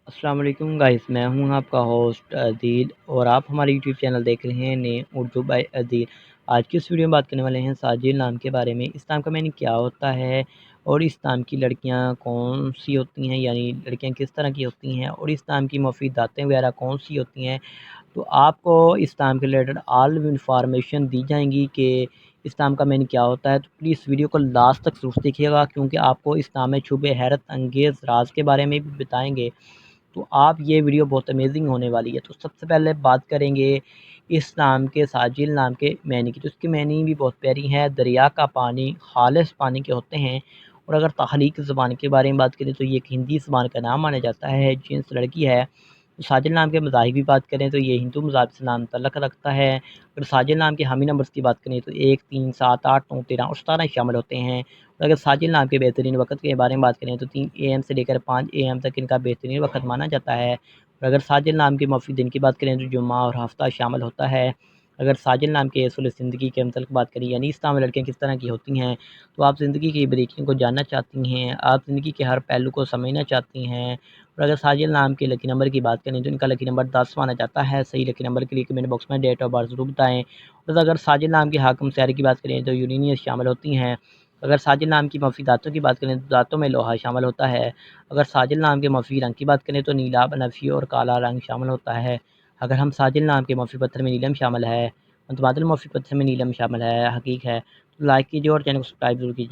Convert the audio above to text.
السلام علیکم گائز، میں ہوں آپ کا ہوسٹ عدیل اور آپ ہمارے یوٹیوب چینل دیکھ رہے ہیں نئے اردو بائی عدیل۔ آج کی اس ویڈیو میں بات کرنے والے ہیں ساجد نام کے بارے میں۔ اسلام کا معنی کیا ہوتا ہے اور اسلام کی لڑکیاں کون سی ہوتی ہیں، یعنی لڑکیاں کس طرح کی ہوتی ہیں، اور اسلام کی مفید باتیں وغیرہ کون سی ہوتی ہیں۔ تو آپ کو اسلام کے ریلیٹڈ آل انفارمیشن دی جائیں گی کہ اسلام کا معنی کیا ہوتا ہے۔ تو پلیز ویڈیو کو لاسٹ تک ضرور دیکھیے گا، کیونکہ آپ کو اسلام میں چھپے حیرت انگیز راز کے بارے میں بھی بتائیں گے۔ تو آپ یہ ویڈیو بہت امیزنگ ہونے والی ہے۔ تو سب سے پہلے بات کریں گے اس نام کے ساجد نام کے معنی کی۔ تو اس کی معنی بھی بہت پیاری ہے۔ دریا کا پانی خالص پانی کے ہوتے ہیں، اور اگر تخلیق زبان کے بارے میں بات کریں تو یہ ایک ہندی زبان کا نام مانا جاتا ہے۔ جنس لڑکی ہے۔ ساجد نام کے مذاہب کی بات کریں تو یہ ہندو مذاہب سے نام تعلق رکھتا ہے۔ اگر ساجد نام کے حامی نمبرز کی بات کریں تو 1 3 7 8 9 13 اور 17 شامل ہوتے ہیں۔ اور اگر ساجد نام کے بہترین وقت کے بارے میں بات کریں تو 3 AM سے لے کر 5 AM تک ان کا بہترین وقت مانا جاتا ہے۔ اور اگر ساجد نام کے مفید دن کی بات کریں تو جمعہ اور ہفتہ شامل ہوتا ہے۔ اگر ساجد نام کے اصول زندگی کے متعلق بات کریں، یعنی اسلام میں لڑکیاں کس طرح کی ہوتی ہیں، تو آپ زندگی کی بریکیوں کو جاننا چاہتی ہیں، آپ زندگی کے ہر پہلو کو سمجھنا چاہتی ہیں۔ اور اگر ساجد نام کے لکی نمبر کی بات کریں تو ان کا لکی نمبر 10 مانا جاتا ہے۔ صحیح لکی نمبر کے لیے کمنٹ باکس میں ڈیٹ آف برتھ ضرور بتائیں۔ اور اگر ساجد نام کے حاکم سیارے کی بات کریں تو یورینیس شامل ہوتی ہیں۔ اگر ساجد نام کی مفید دانتوں کی بات کریں تو دانتوں میں لوہا شامل ہوتا ہے۔ اگر ساجد نام کے مفید رنگ کی بات کریں تو نیلا، بنفشی اور کالا رنگ شامل ہوتا ہے۔ اگر ہم ساجد نام کے مفید پتھر میں نیلم شامل ہے، متبادل مفید پتھر میں نیلم شامل ہے، حقیق ہے، تو لائک کیجیے اور چینل کو سبسکرائب ضرور کیجیے۔